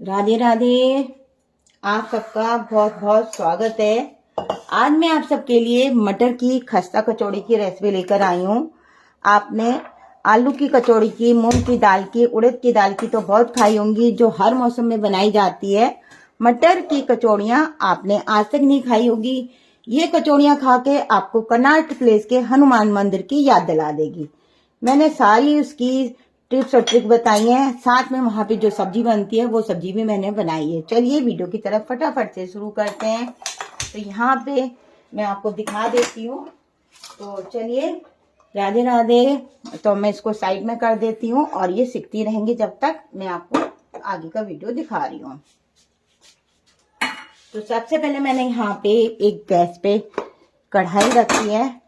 राधे राधे। आप सबका बहुत बहुत स्वागत है। आज मैं आप सबके लिए मटर की खस्ता कचौड़ी की रेसिपी लेकर आई हूँ। आपने आलू की कचौड़ी की, मूंग की दाल की, उड़द की दाल की तो बहुत खाई होंगी, जो हर मौसम में बनाई जाती है। मटर की कचौड़ियाँ आपने आज तक नहीं खाई होगी। ये कचौड़ियाँ खा के आपको कर्नाटक प्लेस के हनुमान मंदिर की याद दिला देगी। मैंने सारी उसकी टिप्स और ट्रिक बताई हैं, साथ में वहां पे जो सब्जी बनती है वो सब्जी भी मैंने बनाई है। चलिए वीडियो की तरफ फटाफट से शुरू करते हैं। तो यहाँ पे मैं आपको दिखा देती हूँ। तो चलिए, राधे राधे। तो मैं इसको साइड में कर देती हूँ और ये सिकती रहेंगी जब तक मैं आपको आगे का वीडियो दिखा रही हूँ। तो सबसे पहले मैंने यहाँ पे एक गैस पे कढ़ाई रखी है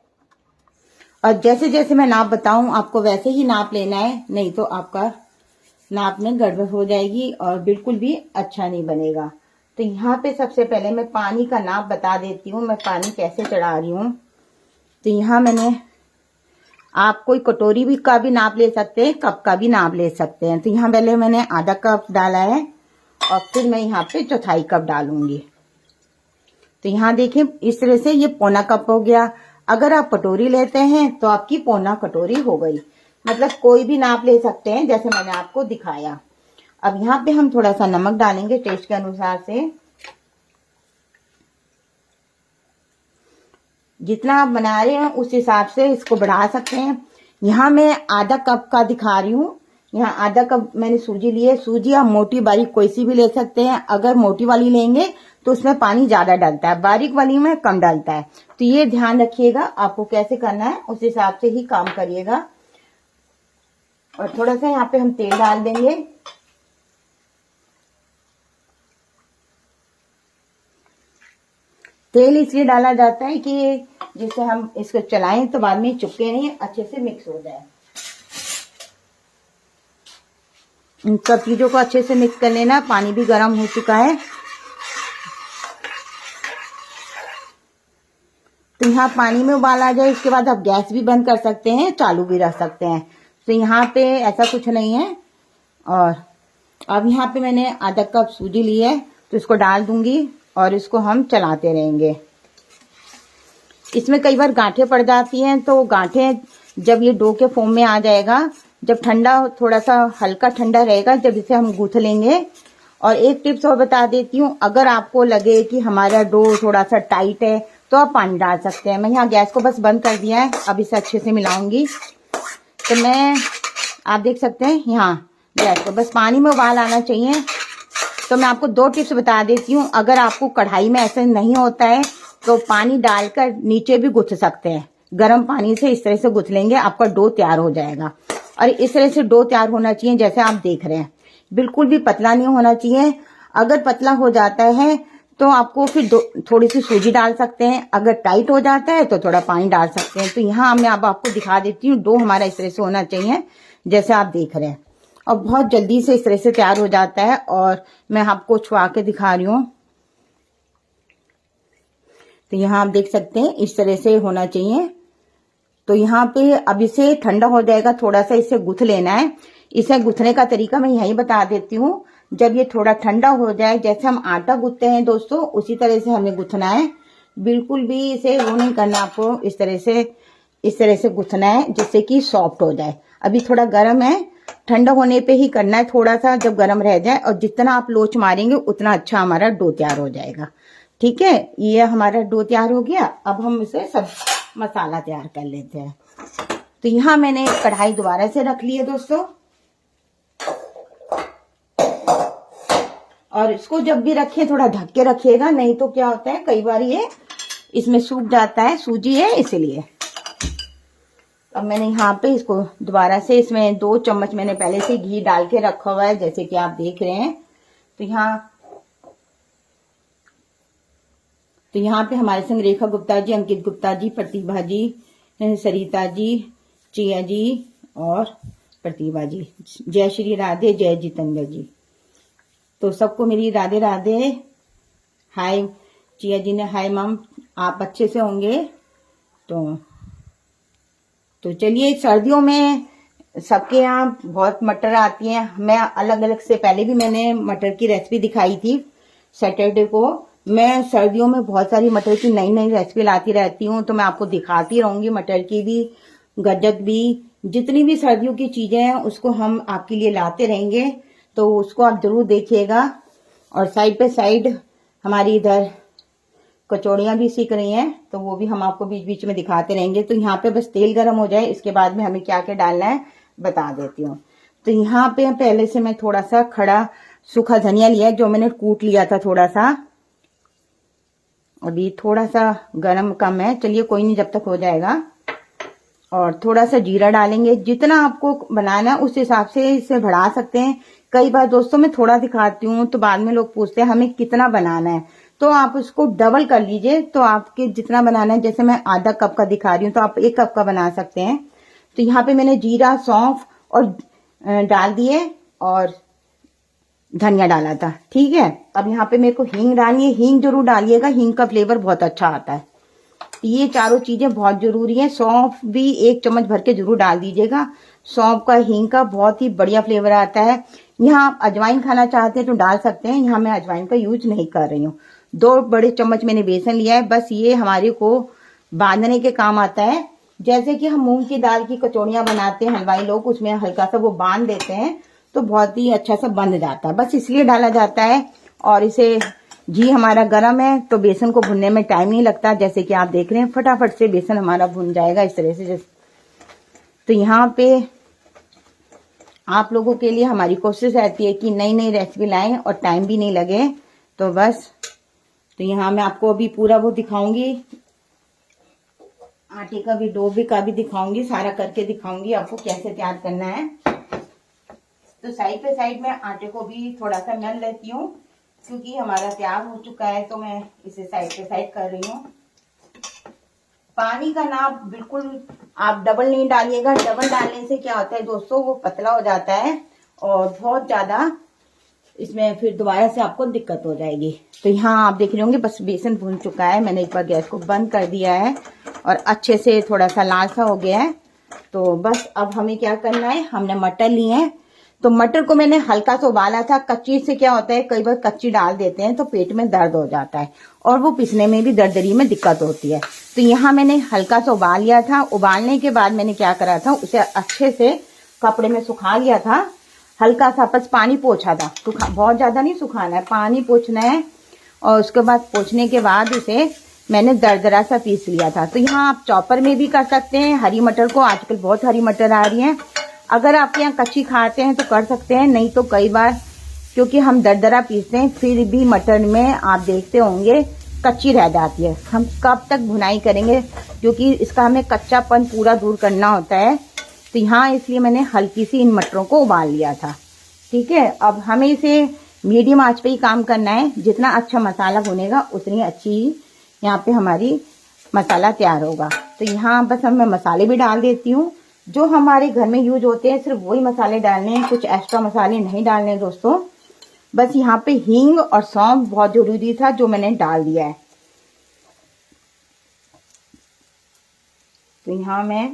और जैसे जैसे मैं नाप बताऊं आपको वैसे ही नाप लेना है, नहीं तो आपका नाप में गड़बड़ हो जाएगी और बिल्कुल भी अच्छा नहीं बनेगा। तो यहाँ पे सबसे पहले मैं पानी का नाप बता देती हूँ, मैं पानी कैसे चढ़ा रही हूँ। तो यहाँ मैंने, आप कोई कटोरी भी का भी नाप ले सकते हैं, कप का भी नाप ले सकते हैं। तो यहाँ पहले मैंने आधा कप डाला है और फिर मैं यहाँ पे चौथाई कप डालूंगी। तो यहाँ देखिए, इस तरह से ये पौना कप हो गया। अगर आप कटोरी लेते हैं तो आपकी पौना कटोरी हो गई। मतलब कोई भी नाप ले सकते हैं जैसे मैंने आपको दिखाया। अब यहाँ पे हम थोड़ा सा नमक डालेंगे टेस्ट के अनुसार से। जितना आप बना रहे हैं उस हिसाब से इसको बढ़ा सकते हैं। यहाँ मैं आधा कप का दिखा रही हूँ। यहाँ आधा कप मैंने सूजी ली है। सूजी आप मोटी बारीक कोई सी भी ले सकते हैं। अगर मोटी वाली लेंगे तो उसमें पानी ज्यादा डलता है, बारीक वाली में कम डलता है। तो ये ध्यान रखिएगा, आपको कैसे करना है उस हिसाब से ही काम करिएगा। और थोड़ा सा यहाँ पे हम तेल डाल देंगे। तेल इसलिए डाला जाता है कि जिससे हम इसको चलाएं तो बाद में चिपके नहीं, अच्छे से मिक्स हो जाए। इन सब चीजों को अच्छे से मिक्स कर लेना। पानी भी गर्म हो चुका है। तो यहाँ पानी में उबाल आ जाए, इसके बाद आप गैस भी बंद कर सकते हैं, चालू भी रख सकते हैं। तो यहाँ पे ऐसा कुछ नहीं है। और अब यहाँ पे मैंने आधा कप सूजी ली है, तो इसको डाल दूंगी और इसको हम चलाते रहेंगे। इसमें कई बार गांठें पड़ जाती हैं, तो गांठें जब ये डो के फॉर्म में आ जाएगा, जब ठंडा, थोड़ा सा हल्का ठंडा रहेगा, जब इसे हम गूंथ लेंगे। और एक टिप्स और बता देती हूँ, अगर आपको लगे कि हमारा डो थोड़ा सा टाइट है तो आप पानी डाल सकते हैं। मैं यहाँ गैस को बस बंद कर दिया है, अब इसे अच्छे से मिलाऊंगी। तो आप देख सकते हैं यहाँ गैस को, बस पानी में उबाल आना चाहिए। तो मैं आपको दो टिप्स बता देती हूँ। अगर आपको कढ़ाई में ऐसे नहीं होता है तो पानी डालकर नीचे भी गुथ सकते हैं। गर्म पानी से इस तरह से गुथ लेंगे, आपका डो तैयार हो जाएगा। और इस तरह से डो तैयार होना चाहिए जैसे आप देख रहे हैं, बिल्कुल भी पतला नहीं होना चाहिए। अगर पतला हो जाता है तो आपको फिर थोड़ी सी सूजी डाल सकते हैं। अगर टाइट हो जाता है तो थोड़ा पानी डाल सकते हैं। तो यहाँ मैं अब आपको दिखा देती हूँ, डो हमारा इस तरह से होना चाहिए जैसे आप देख रहे हैं। और बहुत जल्दी से इस तरह से तैयार हो जाता है। और मैं आपको छुआ के दिखा रही हूँ। तो यहाँ आप देख सकते हैं इस तरह से होना चाहिए। तो यहाँ पे अब इसे ठंडा हो जाएगा, थोड़ा सा इसे गुथ लेना है। इसे गुथने का तरीका मैं यही बता देती हूँ। जब ये थोड़ा ठंडा हो जाए, जैसे हम आटा गूंथते हैं दोस्तों, उसी तरह से हमें गुथना है। बिल्कुल भी इसे वो नहीं करना, आपको इस तरह से गुथना है जिससे कि सॉफ्ट हो जाए। अभी थोड़ा गर्म है, ठंडा होने पे ही करना है, थोड़ा सा जब गर्म रह जाए। और जितना आप लोच मारेंगे उतना अच्छा हमारा डो तैयार हो जाएगा। ठीक है, ये हमारा डो तैयार हो गया। अब हम इसे सब मसाला तैयार कर लेते हैं। तो यहाँ मैंने कढ़ाई दोबारा से रख ली है दोस्तों। और इसको जब भी रखें थोड़ा ढक के रखिएगा, नहीं तो क्या होता है कई बार ये इसमें सूख जाता है, सूजी है इसलिए। अब मैंने यहाँ पे इसको दोबारा से, इसमें 2 चम्मच मैंने पहले से घी डाल के रखा हुआ है जैसे कि आप देख रहे हैं। तो यहाँ पे हमारे संग रेखा गुप्ता जी, अंकित गुप्ता जी, प्रतिभा जी, सरिता जी, चिया जी और प्रतिभा जी। जय श्री राधे, जय जितेंद्र जी। तो सबको मेरी राधे राधे। हाय चिया जी ने हाय मम, आप अच्छे से होंगे। तो चलिए, सर्दियों में सबके यहाँ बहुत मटर आती हैं। मैं अलग अलग से पहले भी मैंने मटर की रेसिपी दिखाई थी सैटरडे को। मैं सर्दियों में बहुत सारी मटर की नई नई रेसिपी लाती रहती हूँ, तो मैं आपको दिखाती रहूंगी। मटर की भी, गज्जक भी, जितनी भी सर्दियों की चीजें हैं उसको हम आपके लिए लाते रहेंगे, तो उसको आप जरूर देखिएगा। और साइड पे साइड हमारी इधर कचौड़ियाँ भी सीख रही हैं, तो वो भी हम आपको बीच बीच में दिखाते रहेंगे। तो यहाँ पे बस तेल गर्म हो जाए, इसके बाद में हमें क्या क्या डालना है बता देती हूँ। तो यहाँ पे पहले से मैं थोड़ा सा खड़ा सूखा धनिया लिया है, जो मैंने कूट लिया था थोड़ा सा। अभी थोड़ा सा गरम कम है, चलिए कोई नहीं, जब तक हो जाएगा। और थोड़ा सा जीरा डालेंगे, जितना आपको बनाना है उस हिसाब से इसे बढ़ा सकते हैं। कई बार दोस्तों मैं थोड़ा दिखाती हूँ तो बाद में लोग पूछते हैं हमें कितना बनाना है, तो आप उसको डबल कर लीजिए। तो आपके जितना बनाना है, जैसे मैं आधा कप का दिखा रही हूँ तो आप 1 कप का बना सकते हैं। तो यहाँ पे मैंने जीरा, सौंफ और डाल दिए और धनिया डाला था, ठीक है। अब यहाँ पे मेरे को हींग डालनी है, हींग जरूर डालिएगा, हींग का फ्लेवर बहुत अच्छा आता है। ये चारों चीजें बहुत जरूरी है। सौंफ भी 1 चम्मच भर के जरूर डाल दीजिएगा, सौंफ का, हींग का बहुत ही बढ़िया फ्लेवर आता है। यहाँ आप अजवाइन खाना चाहते हैं तो डाल सकते हैं, यहाँ मैं अजवाइन का यूज नहीं कर रही हूँ। 2 बड़े चम्मच मैंने बेसन लिया है, बस ये हमारे को बांधने के काम आता है। जैसे कि हम मूंग की दाल की कचौड़ियां बनाते हैं हलवाई लोग, उसमें हल्का सा वो बांध देते हैं तो बहुत ही अच्छा सा बंध जाता है, बस इसलिए डाला जाता है। और इसे घी हमारा गर्म है तो बेसन को भुनने में टाइम नहीं लगता, जैसे कि आप देख रहे हैं फटाफट से बेसन हमारा भुन जाएगा इस तरह से। तो यहाँ पे आप लोगों के लिए हमारी कोशिश रहती है कि नई नई रेसिपी लाएं और टाइम भी नहीं लगे, तो बस। तो यहाँ मैं आपको अभी पूरा वो दिखाऊंगी, आटे का भी, डो भी का भी दिखाऊंगी, सारा करके दिखाऊंगी आपको कैसे तैयार करना है। तो साइड पे साइड में आटे को भी थोड़ा सा मल लेती हूँ, क्योंकि हमारा तैयार हो चुका है तो मैं इसे साइड पे साइड कर रही हूँ। पानी का नाप बिल्कुल आप डबल नहीं डालिएगा, डबल डालने से क्या होता है दोस्तों, वो पतला हो जाता है और बहुत ज्यादा इसमें फिर दोबारा से आपको दिक्कत हो जाएगी। तो यहाँ आप देख रहे होंगे बस बेसन भून चुका है, मैंने एक बार गैस को बंद कर दिया है और अच्छे से थोड़ा सा लाल सा हो गया है। तो बस अब हमें क्या करना है, हमने मटर लिए हैं, तो मटर को मैंने हल्का सा उबाला था। कच्ची से क्या होता है, कई बार कच्ची डाल देते हैं तो पेट में दर्द हो जाता है और वो पिसने में भी, दरदरी में दिक्कत होती है। तो यहाँ मैंने हल्का सा उबाल लिया था। उबालने के बाद मैंने क्या करा था, उसे अच्छे से कपड़े में सुखा लिया था, हल्का सा बस पानी पोंछा था, बहुत ज्यादा नहीं सुखाना है, पानी पोंछना है। और उसके बाद पोंछने के बाद इसे मैंने दरदरा सा पीस लिया था। तो यहाँ आप चॉपर में भी कर सकते हैं। हरी मटर को, आजकल बहुत हरी मटर आ रही है, अगर आपके यहाँ कच्ची खाते हैं तो कर सकते हैं, नहीं तो कई बार क्योंकि हम दरदरा पीसते हैं फिर भी मटर में आप देखते होंगे कच्ची रह जाती है। हम कब तक भुनाई करेंगे, क्योंकि इसका हमें कच्चापन पूरा दूर करना होता है। तो यहाँ इसलिए मैंने हल्की सी इन मटरों को उबाल लिया था, ठीक है। अब हमें इसे मीडियम आंच पे ही काम करना है, जितना अच्छा मसाला भुनेगा उतनी अच्छी यहाँ पे हमारी मसाला तैयार होगा। तो यहाँ बस मैं मसाले भी डाल देती हूँ, जो हमारे घर में यूज होते हैं सिर्फ वही मसाले डालने हैं, कुछ एक्स्ट्रा मसाले नहीं डालने हैं दोस्तों। बस यहाँ पे हींग और सौंफ बहुत जरूरी था, जो मैंने डाल दिया है। तो यहाँ मैं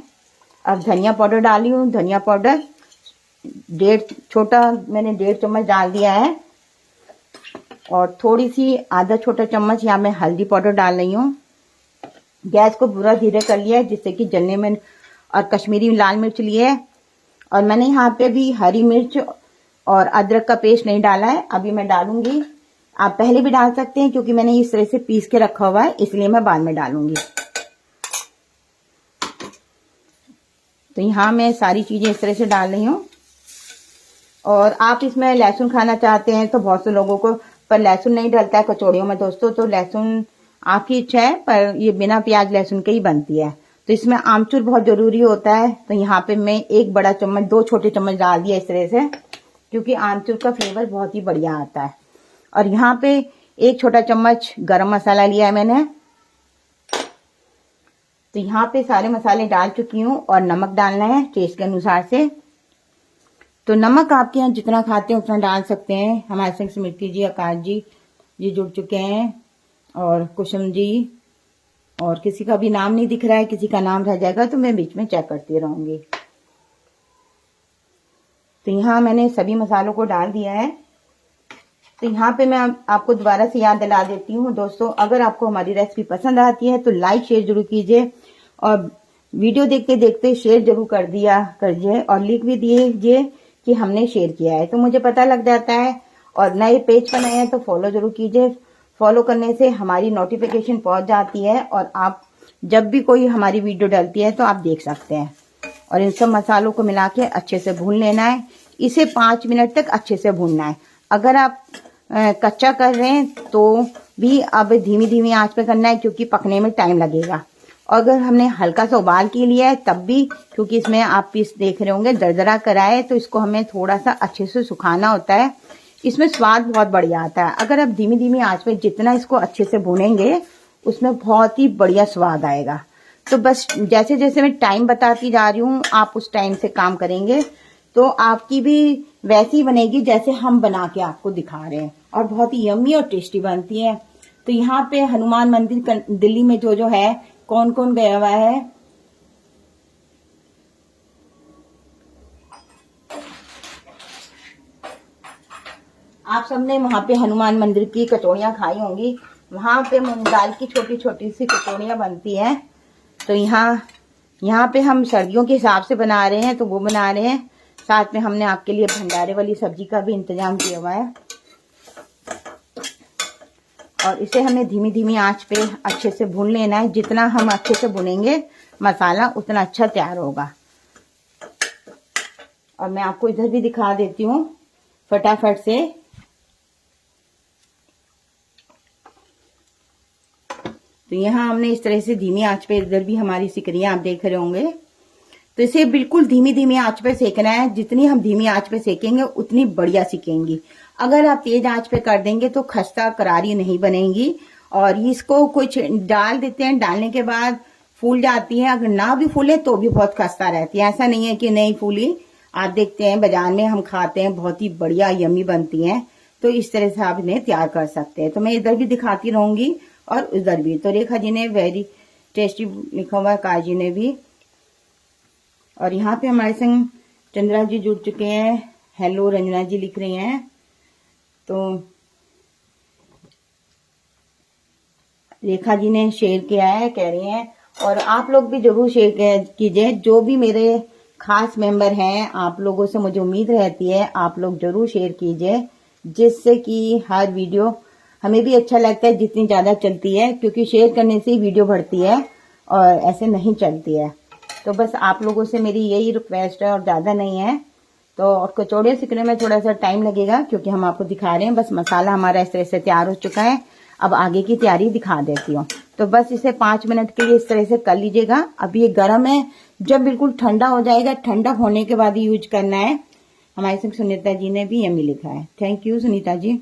अब धनिया पाउडर डाली हूँ, धनिया पाउडर मैंने 1.5 चम्मच डाल दिया है। और थोड़ी सी आधा छोटा चम्मच यहाँ मैं हल्दी पाउडर डाल रही हूँ। गैस को पूरा धीरे कर लिया है जिससे कि जलने में। और कश्मीरी लाल मिर्च लिए है, और मैंने यहाँ पे भी हरी मिर्च और अदरक का पेस्ट नहीं डाला है, अभी मैं डालूंगी। आप पहले भी डाल सकते हैं, क्योंकि मैंने इस तरह से पीस के रखा हुआ है, इसलिए मैं बाद में डालूंगी। तो यहाँ मैं सारी चीजें इस तरह से डाल रही हूँ। और आप इसमें लहसुन खाना चाहते हैं तो बहुत से लोगों को, पर लहसुन नहीं डलता है कचौड़ियों में दोस्तों, तो लहसुन आपकी इच्छा है, पर ये बिना प्याज लहसुन के ही बनती है। तो इसमें आमचूर बहुत जरूरी होता है, तो यहाँ पे मैं 1 बड़ा चम्मच, 2 छोटे चम्मच डाल दिया इस तरह से, क्योंकि आमचूर का फ्लेवर बहुत ही बढ़िया आता है। और यहाँ पे 1 छोटा चम्मच गरम मसाला लिया है मैंने। तो यहाँ पे सारे मसाले डाल चुकी हूँ, और नमक डालना है टेस्ट के अनुसार से। तो नमक आपके यहाँ जितना खाते हैं उतना डाल सकते हैं। हमारे संग स्मृति जी, आकाश जी ये जुड़ चुके हैं, और कुसुम जी, और किसी का भी नाम नहीं दिख रहा है, किसी का नाम रह जाएगा तो मैं बीच में चेक करती रहूंगी। तो यहाँ मैंने सभी मसालों को डाल दिया है। तो यहाँ पे मैं आपको दोबारा से याद दिला देती हूँ दोस्तों, अगर आपको हमारी रेसिपी पसंद आती है तो लाइक शेयर जरूर कीजिए और वीडियो देखते देखते शेयर जरूर कर दिया करिए और लिख भी दीजिए कि हमने शेयर किया है, तो मुझे पता लग जाता है। और नए पेज पर नए हैं तो फॉलो जरूर कीजिए, फॉलो करने से हमारी नोटिफिकेशन पहुंच जाती है और आप जब भी कोई हमारी वीडियो डलती है तो आप देख सकते हैं। और इन सब मसालों को मिला के अच्छे से भून लेना है। इसे 5 मिनट तक अच्छे से भूनना है। अगर आप कच्चा कर रहे हैं तो भी अब धीमी धीमी आंच पे करना है, क्योंकि पकने में टाइम लगेगा। अगर हमने हल्का सा उबाल के लिया है तब भी, क्योंकि इसमें आप पीस देख रहे होंगे दरदरा कराए, तो इसको हमें थोड़ा सा अच्छे से सुखाना होता है। इसमें स्वाद बहुत बढ़िया आता है। अगर आप धीमी धीमी आंच पे जितना इसको अच्छे से भूनेंगे उसमें बहुत ही बढ़िया स्वाद आएगा। तो बस जैसे जैसे मैं टाइम बताती जा रही हूँ आप उस टाइम से काम करेंगे तो आपकी भी वैसी बनेगी जैसे हम बना के आपको दिखा रहे हैं, और बहुत ही यम्मी और टेस्टी बनती है। तो यहाँ पे हनुमान मंदिर दिल्ली में जो है कौन कौन गया हुआ है, आप सबने वहां पे हनुमान मंदिर की कचौड़ियां खाई होंगी। वहां पे मूंग दाल की छोटी छोटी सी कचौड़ियां बनती हैं। तो यहाँ पे हम सर्दियों के हिसाब से बना रहे हैं तो वो बना रहे हैं। साथ में हमने आपके लिए भंडारे वाली सब्जी का भी इंतजाम किया हुआ है। और इसे हमें धीमी धीमी आंच पे अच्छे से भून लेना है। जितना हम अच्छे से भुनेंगे मसाला उतना अच्छा तैयार होगा। और मैं आपको इधर भी दिखा देती हूँ फटाफट से। तो यहाँ हमने इस तरह से धीमी आंच पे, इधर भी हमारी सिकरियां आप देख रहे होंगे। तो इसे बिल्कुल धीमी धीमी आंच पे सेकना है। जितनी हम धीमी आंच पे सेकेंगे उतनी बढ़िया सिकेंगी। अगर आप तेज आंच पे कर देंगे तो खस्ता करारी नहीं बनेगी। और इसको कुछ डाल देते हैं, डालने के बाद फूल जाती है। अगर ना भी फूले तो भी बहुत खस्ता रहती है। ऐसा नहीं है कि नहीं फूली, आप देखते हैं बाजार में हम खाते हैं, बहुत ही बढ़िया यम्मी बनती हैं। तो इस तरह से आप इन्हें तैयार कर सकते हैं। तो मैं इधर भी दिखाती रहूंगी और उधर भी। तो रेखा जी ने वेरी टेस्टी लिखा हुआ है, काजी ने भी। और यहाँ पे हमारे संग चंद्रा जी जुड़ चुके हैं। हेलो रंजना जी लिख रही हैं। तो रेखा जी ने शेयर किया है, कह रही हैं। और आप लोग भी जरूर शेयर कीजिए। जो भी मेरे खास मेंबर हैं, आप लोगों से मुझे उम्मीद रहती है आप लोग जरूर शेयर कीजिए, जिससे कि हर वीडियो हमें भी अच्छा लगता है जितनी ज्यादा चलती है, क्योंकि शेयर करने से ही वीडियो बढ़ती है और ऐसे नहीं चलती है। तो बस आप लोगों से मेरी यही रिक्वेस्ट है और ज्यादा नहीं है। तो कचौड़ियाँ सीखने में थोड़ा सा टाइम लगेगा क्योंकि हम आपको दिखा रहे हैं। बस मसाला हमारा इस तरह से तैयार हो चुका है। अब आगे की तैयारी दिखा देती हूँ। तो बस इसे 5 मिनट के लिए इस तरह से कर लीजिएगा। अब ये गर्म है, जब बिल्कुल ठंडा हो जाएगा, ठंडा होने के बाद ही यूज करना है। हमारे संग सुनीता जी ने भी यम्मी लिखा है, थैंक यू सुनीता जी।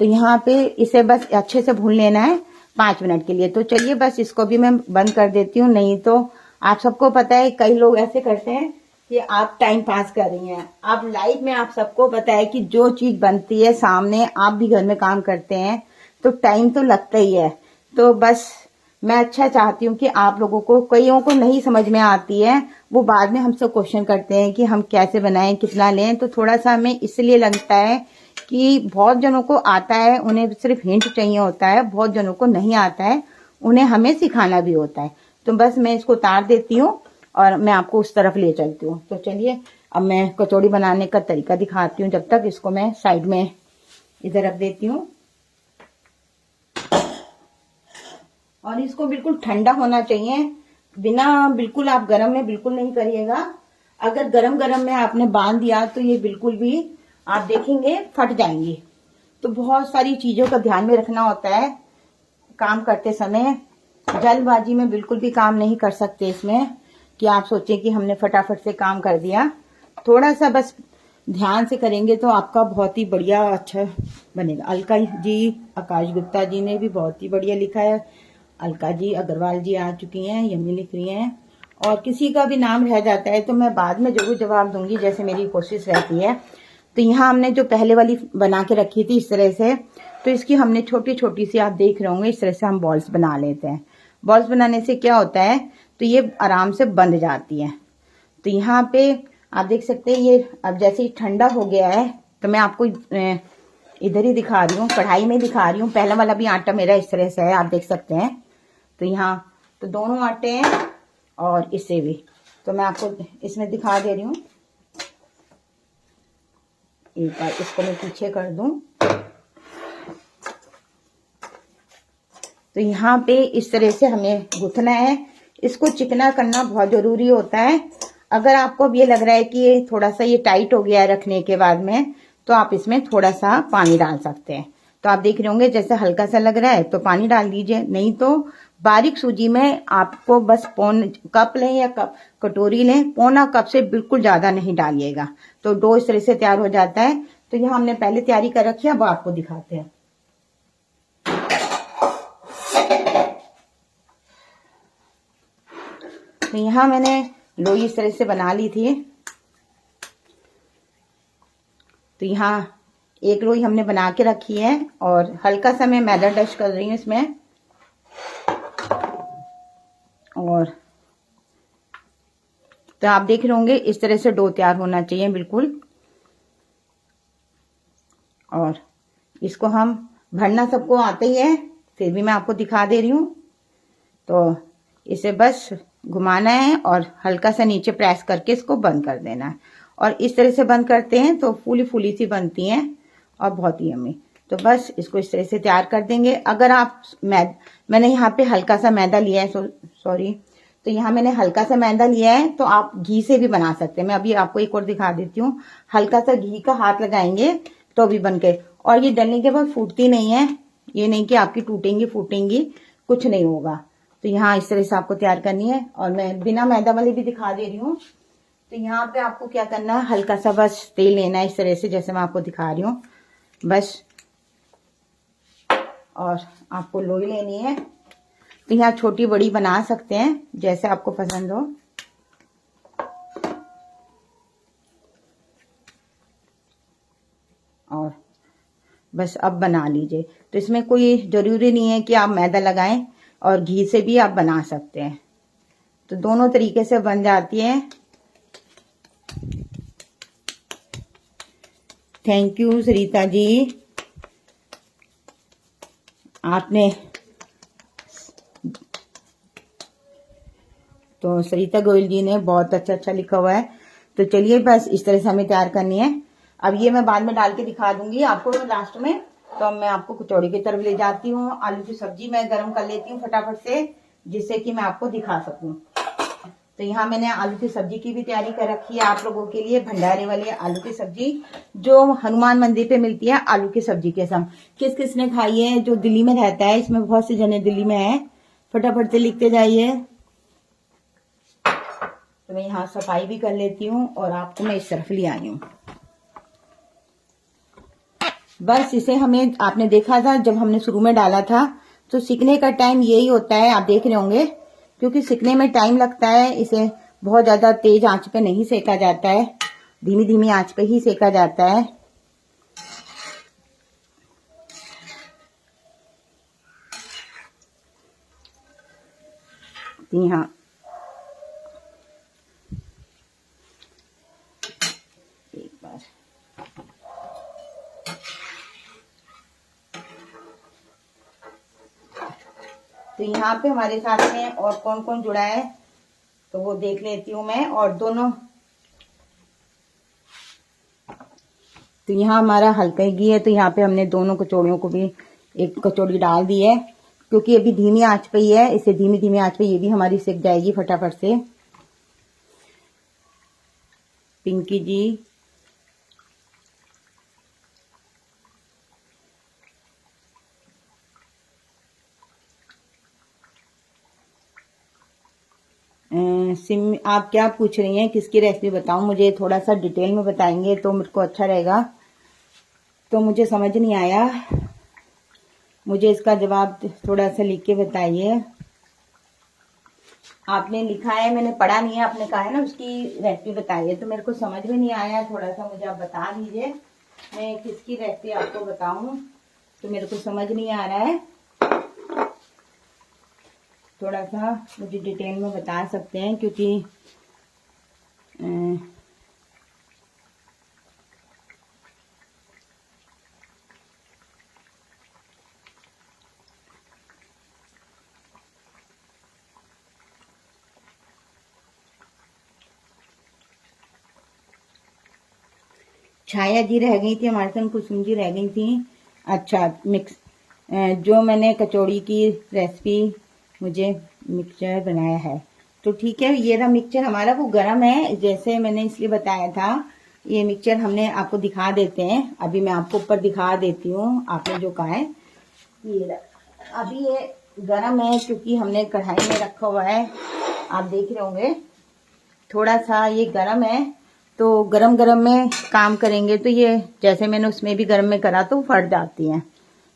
तो यहाँ पे इसे बस अच्छे से भून लेना है 5 मिनट के लिए। तो चलिए बस इसको भी मैं बंद कर देती हूँ। नहीं तो आप सबको पता है कई लोग ऐसे करते हैं कि आप टाइम पास कर रही हैं। आप लाइफ में आप सबको पता है कि जो चीज बनती है सामने, आप भी घर में काम करते हैं तो टाइम तो लगता ही है। तो बस मैं अच्छा चाहती हूँ कि आप लोगों को, कईयों को नहीं समझ में आती है, वो बाद में हमसे क्वेश्चन करते हैं कि हम कैसे बनाएं, कितना लें। तो थोड़ा सा हमें इसलिए लगता है कि बहुत जनों को आता है, उन्हें सिर्फ हिंट चाहिए होता है। बहुत जनों को नहीं आता है, उन्हें हमें सिखाना भी होता है। तो बस मैं इसको उतार देती हूँ और मैं आपको उस तरफ ले चलती हूँ। तो चलिए अब मैं कचौड़ी बनाने का तरीका दिखाती हूँ। जब तक इसको मैं साइड में इधर रख देती हूँ। और इसको बिल्कुल ठंडा होना चाहिए, बिना बिल्कुल आप गरम में बिल्कुल नहीं करिएगा। अगर गरम गरम में आपने बांध दिया तो ये बिल्कुल भी आप देखेंगे फट जाएंगी। तो बहुत सारी चीजों का ध्यान में रखना होता है काम करते समय। जल्दबाजी में बिल्कुल भी काम नहीं कर सकते इसमें कि आप सोचें कि हमने फटाफट से काम कर दिया। थोड़ा सा बस ध्यान से करेंगे तो आपका बहुत ही बढ़िया अच्छा बनेगा। अलका जी, आकाश गुप्ता जी ने भी बहुत ही बढ़िया लिखा है। अलका जी अग्रवाल जी आ चुकी हैं, यम्मी लिख रही हैं। और किसी का भी नाम रह जाता है तो मैं बाद में जरूर जवाब दूंगी, जैसे मेरी कोशिश रहती है। तो यहाँ हमने जो पहले वाली बना के रखी थी इस तरह से, तो इसकी हमने छोटी छोटी सी, आप देख रहे होंगे, इस तरह से हम बॉल्स बना लेते हैं। बॉल्स बनाने से क्या होता है, तो ये आराम से बंध जाती है। तो यहाँ पे आप देख सकते हैं ये अब जैसे ही ठंडा हो गया है तो मैं आपको इधर ही दिखा रही हूँ, कढ़ाई में दिखा रही हूँ। पहला वाला भी आटा मेरा इस तरह से है, आप देख सकते हैं। तो यहाँ तो दोनों आटे हैं और इससे भी, तो मैं आपको इसमें दिखा दे रही हूँ। एक बार इसको मैं पीछे कर दूं। तो यहाँ पे इस तरह से हमें गूंथना है। इसको चिकना करना बहुत जरूरी होता है। अगर आपको अब ये लग रहा है कि ये थोड़ा सा ये टाइट हो गया है रखने के बाद में, तो आप इसमें थोड़ा सा पानी डाल सकते हैं। तो आप देख रहे होंगे जैसे हल्का सा लग रहा है तो पानी डाल दीजिए, नहीं तो बारीक सूजी में आपको बस पौन कप लें या कटोरी लें, पौना कप से बिल्कुल ज्यादा नहीं डालिएगा। तो डो इस तरह से तैयार हो जाता है। तो यहाँ हमने पहले तैयारी कर रखी है, अब आपको दिखाते हैं। तो यहाँ मैंने लोई इस तरह से बना ली थी। तो यहाँ एक लोई हमने बना के रखी है और हल्का सा मैं मैदा टच कर रही हूँ इसमें। और तो आप देख रहे होंगे इस तरह से डो तैयार होना चाहिए बिल्कुल। और इसको हम भरना सबको आता ही है, फिर भी मैं आपको दिखा दे रही हूँ। तो इसे बस घुमाना है और हल्का सा नीचे प्रेस करके इसको बंद कर देना है। और इस तरह से बंद करते हैं तो फूली फूली सी बनती हैं और बहुत ही यम्मी। तो बस इसको इस तरह से तैयार कर देंगे। अगर आप मैंने यहाँ पे हल्का सा मैदा लिया है, सॉरी, तो यहाँ मैंने हल्का सा मैदा लिया है, तो आप घी से भी बना सकते हैं। मैं अभी आपको एक और दिखा देती हूँ। हल्का सा घी का हाथ लगाएंगे तो भी बन के, और ये डलने के बाद फूटती नहीं है। ये नहीं कि आपकी टूटेंगी फूटेंगी, कुछ नहीं होगा। तो यहाँ इस तरह से आपको तैयार करनी है। और मैं बिना मैदा वाली भी दिखा दे रही हूँ। तो यहाँ पे आपको क्या करना है, हल्का सा बस तेल लेना है इस तरह से जैसे मैं आपको दिखा रही हूँ बस। और आपको लोई लेनी है। तो यहाँ छोटी बड़ी बना सकते हैं जैसे आपको पसंद हो। और बस अब बना लीजिए। तो इसमें कोई जरूरी नहीं है कि आप मैदा लगाएं, और घी से भी आप बना सकते हैं। तो दोनों तरीके से बन जाती है। थैंक यू सरिता जी, आपने तो सरिता गोयल जी ने बहुत अच्छा लिखा हुआ है। तो चलिए बस इस तरह से हमें तैयार करनी है। अब ये मैं बाद में डाल के दिखा दूंगी आपको लास्ट में। तो मैं आपको कचौड़ी की तरफ ले जाती हूँ। आलू की सब्जी मैं गर्म कर लेती हूँ फटाफट से, जिससे कि मैं आपको दिखा सकूं। तो यहाँ मैंने आलू की सब्जी की भी तैयारी कर रखी है आप लोगों के लिए। भंडारे वाली आलू की सब्जी जो हनुमान मंदिर पे मिलती है, आलू की सब्जी के संग। किस किस ने खाई है? जो दिल्ली में रहता है, इसमें बहुत से जने दिल्ली में है, फटाफट से लिखते जाइए। तो मैं यहाँ सफाई भी कर लेती हूँ और आपको मैं इस तरफ ले आई हूँ। बस इसे हमें, आपने देखा था जब हमने शुरू में डाला था, तो सिकने का टाइम यही होता है, आप देख रहे होंगे, क्योंकि सिकने में टाइम लगता है। इसे बहुत ज्यादा तेज आंच पे नहीं सेका जाता है, धीमी धीमी आंच पे ही सेका जाता है। यहाँ एक बार तो यहाँ पे हमारे साथ में और कौन कौन जुड़ा है तो वो देख लेती हूँ मैं। और दोनों, तो यहाँ हमारा हल्का ही घी है, तो यहाँ पे हमने दोनों कचौड़ियों को भी एक कचौड़ी डाल दी है, क्योंकि अभी धीमी आंच पे ही है। इसे धीमी धीमी आंच पे ये भी हमारी सिक जाएगी फटाफट से। पिंकी जी, सिम, आप क्या पूछ रही हैं, किसकी रेसिपी बताऊं? मुझे थोड़ा सा डिटेल में बताएंगे तो मेरे को अच्छा रहेगा। तो मुझे समझ नहीं आया, मुझे इसका जवाब थोड़ा सा लिख के बताइए। आपने लिखा है, मैंने पढ़ा नहीं है, आपने कहा है ना उसकी रेसिपी बताइए, तो मेरे को समझ में नहीं आया। थोड़ा सा मुझे आप बता दीजिए, मैं किसकी रेसिपी आपको बताऊं, तो मेरे को समझ नहीं आ रहा है। थोड़ा सा मुझे डिटेल में बता सकते हैं, क्योंकि छाया जी रह गई थी हमारे संग, कुसुम जी रह गई थी। अच्छा मिक्स जो मैंने कचौड़ी की रेसिपी मुझे मिक्सचर बनाया है, तो ठीक है। ये रहा मिक्सचर हमारा, वो गरम है जैसे मैंने इसलिए बताया था। ये मिक्सचर हमने आपको दिखा देते हैं, अभी मैं आपको ऊपर दिखा देती हूँ आपने जो कहा है। ये अभी ये गरम है क्योंकि हमने कढ़ाई में रखा हुआ है, आप देख रहे होंगे थोड़ा सा ये गरम है। तो गरम गरम में काम करेंगे तो ये जैसे मैंने उसमें भी गरम में करा तो फट जाती हैं।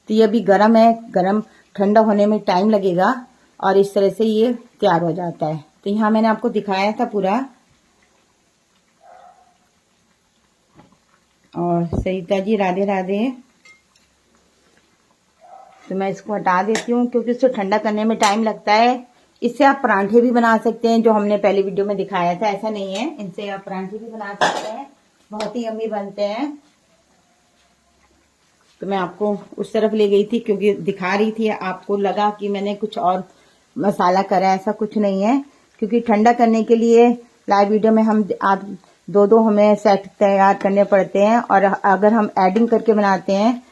तो ये अभी गरम है, गरम ठंडा होने में टाइम लगेगा और इस तरह से ये तैयार हो जाता है। तो यहाँ मैंने आपको दिखाया था पूरा। और सरिता जी राधे राधे। तो मैं इसको हटा देती हूँ क्योंकि इसको ठंडा करने में टाइम लगता है। इससे आप परांठे भी बना सकते हैं, जो हमने पहले वीडियो में दिखाया था, ऐसा नहीं है। इनसे आप परांठे भी बना सकते हैं, बहुत ही यम्मी बनते हैं। तो मैं आपको उस तरफ ले गई थी क्योंकि दिखा रही थी, आपको लगा कि मैंने कुछ और मसाला करा है, ऐसा कुछ नहीं है। क्योंकि ठंडा करने के लिए लाइव वीडियो में हम आप दो हमें सेट तैयार करने पड़ते हैं, और अगर हम एडिंग करके बनाते हैं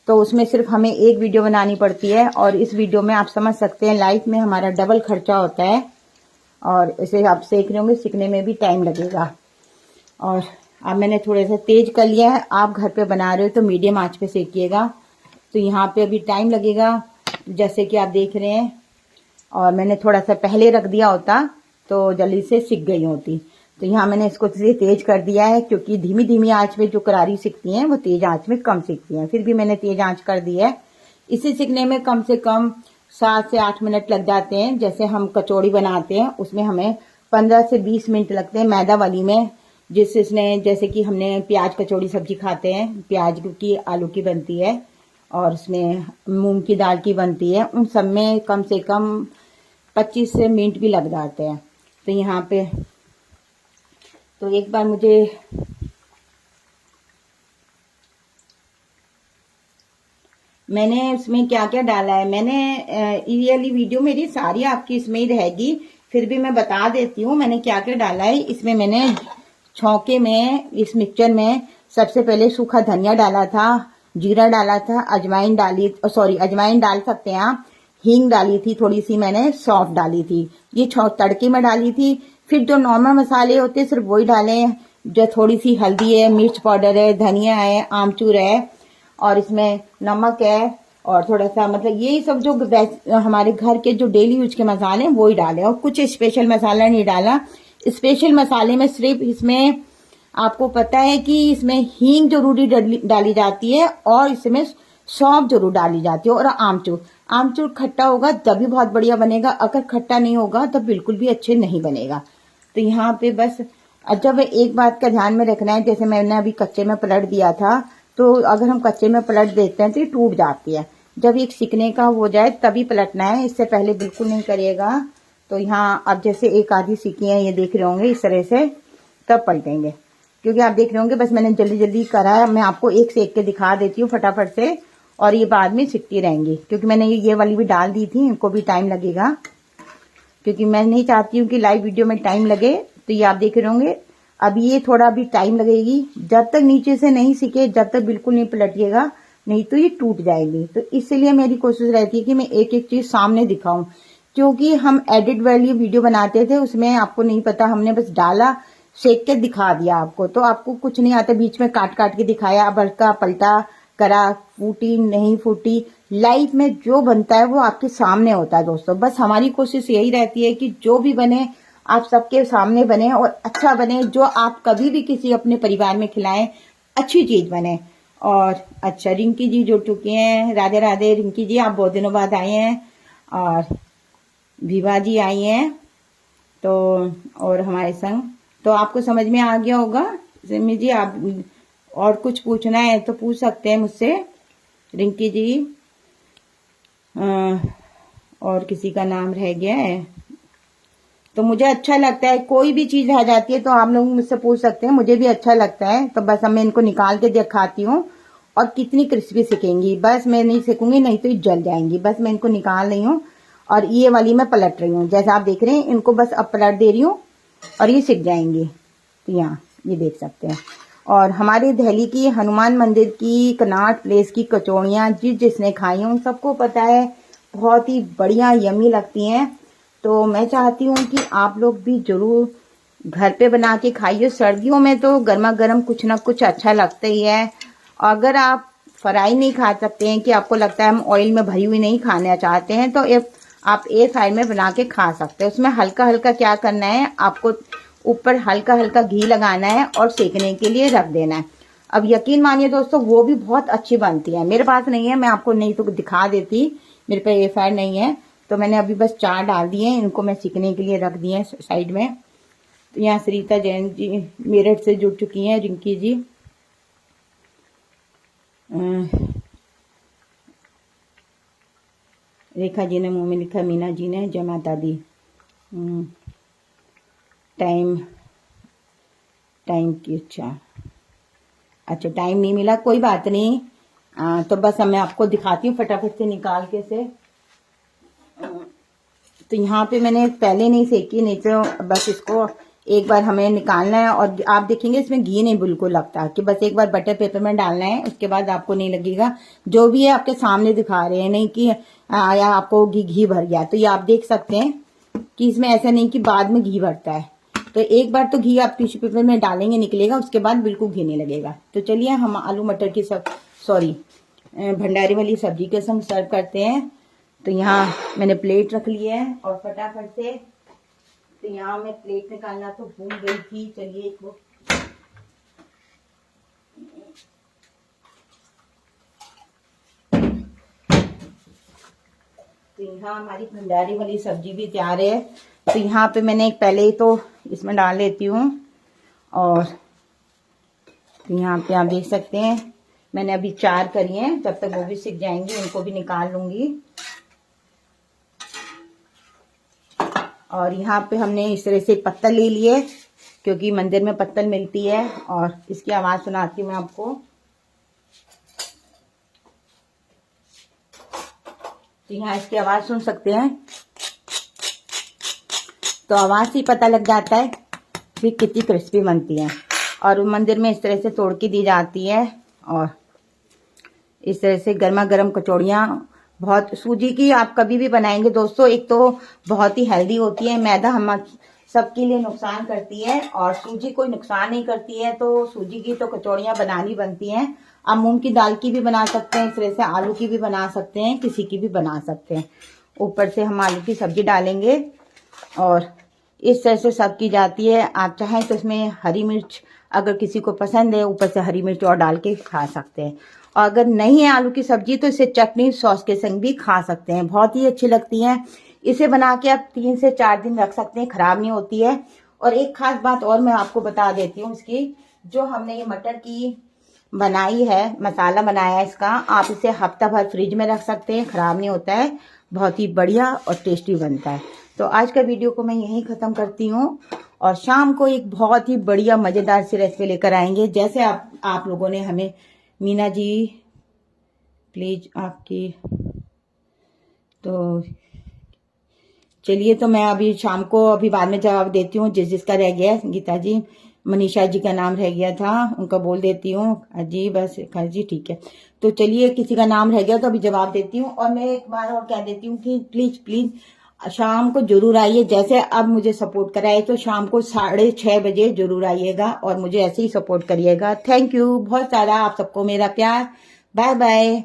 तो उसमें सिर्फ हमें एक वीडियो बनानी पड़ती है। और इस वीडियो में आप समझ सकते हैं लाइफ में हमारा डबल खर्चा होता है, और इसे आप सेक रहे होंगे, सीखने में भी टाइम लगेगा। और अब मैंने थोड़ा सा तेज कर लिया है, आप घर पे बना रहे हो तो मीडियम आंच पे सेकिएगा। तो यहाँ पे अभी टाइम लगेगा जैसे कि आप देख रहे हैं, और मैंने थोड़ा सा पहले रख दिया होता तो जल्दी से सिक गई होती। तो यहाँ मैंने इसको तेज कर दिया है क्योंकि धीमी धीमी आंच में जो करारी सिकती हैं वो तेज आंच में कम सिकती हैं। फिर भी मैंने तेज आंच कर दी है। इसे सिकने में कम से कम 7 से 8 मिनट लग जाते हैं। जैसे हम कचौड़ी बनाते हैं उसमें हमें 15 से 20 मिनट लगते हैं मैदा वाली में, जिसने जैसे कि हमने प्याज कचौड़ी सब्जी खाते हैं, प्याज की आलू की बनती है और उसमें मूंग की दाल की बनती है, उन सब में कम से कम 25 से मिनट भी लग जाते हैं। तो यहाँ पे तो एक बार मुझे मैंने उसमें क्या क्या डाला है, मैंने ये वाली वीडियो मेरी सारी आपकी इसमें ही रहेगी, फिर भी मैं बता देती हूँ मैंने क्या क्या डाला है। इसमें मैंने छौके में, इस मिक्सचर में सबसे पहले सूखा धनिया डाला था, जीरा डाला था, अजवाइन डाली, सॉरी अजवाइन डाल सकते हैं आप, हींग डाली थी थोड़ी सी, मैंने सौंफ डाली थी, ये तड़के में डाली थी। फिर जो नॉर्मल मसाले होते हैं सिर्फ वही डाले, जो थोड़ी सी हल्दी है, मिर्च पाउडर है, धनिया है, आमचूर है, और इसमें नमक है, और थोड़ा सा मतलब यही सब जो हमारे घर के जो डेली यूज के मसाले हैं वो ही डाले, और कुछ स्पेशल मसाला नहीं डाला। स्पेशल मसाले में सिर्फ इसमें आपको पता है कि इसमें हींग जरूरी डाली जाती है, और इसमें सौंफ जरूर डाली जाती है, और आमचूर। आमचूर खट्टा होगा तभी बहुत बढ़िया बनेगा, अगर खट्टा नहीं होगा तो बिल्कुल भी अच्छे नहीं बनेगा। तो यहाँ पे बस जब एक बात का ध्यान में रखना है, जैसे मैंने अभी कच्चे में पलट दिया था, तो अगर हम कच्चे में पलट देते हैं तो ये टूट जाती है। जब एक सिकने का हो जाए तभी पलटना है, इससे पहले बिल्कुल नहीं करिएगा। तो यहाँ अब जैसे एक आधी सीखी है, ये देख रहे होंगे इस तरह से, तब पलटेंगे, क्योंकि आप देख रहे होंगे बस मैंने जल्दी जल्दी करा है। मैं आपको एक सेक के दिखा देती हूँ फटाफट से, और ये बाद में सिकती रहेंगी, क्योंकि मैंने ये वाली भी डाल दी थी, इनको भी टाइम लगेगा, क्योंकि मैं नहीं चाहती हूँ कि लाइव वीडियो में टाइम लगे। तो ये आप देख रहे होंगे अभी ये थोड़ा भी टाइम लगेगी, जब तक नीचे से नहीं सीखे जब तक बिल्कुल नहीं पलटिएगा, नहीं तो ये टूट जाएगी। तो इसलिए मेरी कोशिश रहती है कि मैं एक एक चीज सामने दिखाऊं, क्योंकि हम एडिट वाली वीडियो बनाते थे उसमें आपको नहीं पता, हमने बस डाला, सेक के दिखा दिया आपको, तो आपको कुछ नहीं आता, बीच में काट काट के दिखाया, अब हल्का पलटा करा, फूटी नहीं फूटी। लाइफ में जो बनता है वो आपके सामने होता है दोस्तों। बस हमारी कोशिश यही रहती है कि जो भी बने आप सबके सामने बने और अच्छा बने, जो आप कभी भी किसी अपने परिवार में खिलाएं, अच्छी चीज बने। और अच्छा रिंकी जी जुड़ चुकी हैं, राधे राधे रिंकी जी, आप बहुत दिनों बाद आए हैं, और विभा जी आई हैं, तो और हमारे संग, तो आपको समझ में आ गया होगा। सिमी जी आप और कुछ पूछना है तो पूछ सकते हैं मुझसे, रिंकी जी, और किसी का नाम रह गया है। तो मुझे अच्छा लगता है, कोई भी चीज रह जाती है तो आप लोग मुझसे पूछ सकते हैं, मुझे भी अच्छा लगता है। तो बस मैं इनको निकाल के दिखाती हूँ, और कितनी क्रिस्पी सिकेंगी, बस मैं नहीं सिकूंगी नहीं तो ये जल जाएंगी। बस मैं इनको निकाल रही हूँ, और ये वाली मैं पलट रही हूँ, जैसा आप देख रहे हैं, इनको बस अब पलट दे रही हूँ और ये सिक जाएंगी। तो यहाँ ये देख सकते हैं। और हमारे दिल्ली की हनुमान मंदिर की, कनॉट प्लेस की कचौड़ियाँ जिसने खाई हैं उन सबको पता है, बहुत ही बढ़िया यमी लगती हैं। तो मैं चाहती हूँ कि आप लोग भी ज़रूर घर पे बना के खाइए। सर्दियों में तो गर्मा गर्म कुछ ना कुछ अच्छा लगता ही है। अगर आप फ्राई नहीं खा सकते हैं, कि आपको लगता है हम ऑयल में भरी हुई नहीं खाना चाहते हैं, तो आप एयर फ्रायर में बना के खा सकते हैं। उसमें हल्का हल्का क्या करना है, आपको ऊपर हल्का हल्का घी लगाना है और सेकने के लिए रख देना है। अब यकीन मानिए दोस्तों, वो भी बहुत अच्छी बनती है। मेरे पास नहीं है, मैं आपको नहीं तो दिखा देती, मेरे पे एयर फ्रायर नहीं है, तो मैंने अभी बस 4 डाल दिए हैं, इनको मैं सीखने के लिए रख दिए साइड में। तो यहाँ सरिता जैन जी मेरठ से जुड़ चुकी हैं, रिंकी जी, रेखा जी ने मुंह में लिखा, मीना जी ने, जय माता दी। टाइम की अच्छा टाइम नहीं मिला, कोई बात नहीं। तो बस मैं आपको दिखाती हूँ फटाफट से निकाल के से। तो यहाँ पे मैंने पहले नहीं सेकी, नहीं तो बस इसको एक बार हमें निकालना है। और आप देखेंगे इसमें घी नहीं बिल्कुल लगता, कि बस एक बार बटर पेपर में डालना है, उसके बाद आपको नहीं लगेगा। जो भी है आपके सामने दिखा रहे हैं, नहीं कि या आपको घी भर गया। तो ये आप देख सकते हैं कि इसमें ऐसा नहीं कि बाद में घी भरता है। तो एक बार तो घी आप टिश्यू पेपर में डालेंगे, निकलेगा, उसके बाद बिल्कुल घी नहीं लगेगा। तो चलिए हम आलू मटर की भंडारी वाली सब्जी के संग सर्व करते हैं। तो यहाँ मैंने प्लेट रख ली है और फटाफट से, तो यहाँ मैं प्लेट निकालना तो भूल गई थी। चलिए इसको तो यहाँ हमारी भंडारी वाली सब्जी भी तैयार है। तो यहाँ पे मैंने पहले ही तो इसमें डाल लेती हूँ। और तो यहाँ पे आप देख सकते हैं मैंने अभी 4 करी हैं, तब तक वो भी सीख जाएंगी, उनको भी निकाल लूंगी। और यहाँ पे हमने इस तरह से पत्तल ले लिए, क्योंकि मंदिर में पत्तल मिलती है। और इसकी आवाज़ सुनाती हूँ मैं आपको। तो यहाँ इसकी आवाज़ सुन सकते हैं, तो आवाज़ से पता लग जाता है कि कितनी क्रिस्पी बनती है। और मंदिर में इस तरह से तोड़ के दी जाती है। और इस तरह से गर्मा गर्म कचौड़ियाँ, बहुत सूजी की आप कभी भी बनाएंगे दोस्तों, एक तो बहुत ही हेल्दी होती है। मैदा हम सबके लिए नुकसान करती है और सूजी कोई नुकसान नहीं करती है। तो सूजी की तो कचौड़ियाँ बनानी बनती हैं। आप मूंग की दाल की भी बना सकते हैं, इस तरह से आलू की भी बना सकते हैं, किसी की भी बना सकते हैं। ऊपर से हम आलू की सब्जी डालेंगे और इस तरह से सब की जाती है। आप चाहें तो इसमें हरी मिर्च, अगर किसी को पसंद है, ऊपर से हरी मिर्च और डाल के खा सकते हैं। और अगर नहीं है आलू की सब्जी तो इसे चटनी सॉस के संग भी खा सकते हैं, बहुत ही अच्छी लगती हैं। इसे बना के आप 3 से 4 दिन रख सकते हैं, खराब नहीं होती है। और एक खास बात और मैं आपको बता देती हूँ इसकी, जो हमने ये मटर की बनाई है, मसाला बनाया है इसका, आप इसे हफ्ता भर फ्रिज में रख सकते हैं, खराब नहीं होता है, बहुत ही बढ़िया और टेस्टी बनता है। तो आज का वीडियो को मैं यहीं ख़त्म करती हूँ और शाम को एक बहुत ही बढ़िया मज़ेदार सी रेसिपी लेकर आएंगे। जैसे आप लोगों ने हमें, मीना जी प्लीज आपकी, तो चलिए, तो मैं अभी शाम को अभी बाद में जवाब देती हूँ जिसका रह गया। गीता जी, मनीषा जी का नाम रह गया था, उनका बोल देती हूँ जी, बस जी ठीक है। तो चलिए, किसी का नाम रह गया तो अभी जवाब देती हूँ। और मैं एक बार और कह देती हूँ कि प्लीज शाम को जरूर आइए। जैसे अब मुझे सपोर्ट कराए, तो शाम को 6:30 बजे जरूर आइएगा और मुझे ऐसे ही सपोर्ट करिएगा। थैंक यू बहुत सारा, आप सबको मेरा प्यार। Bye bye.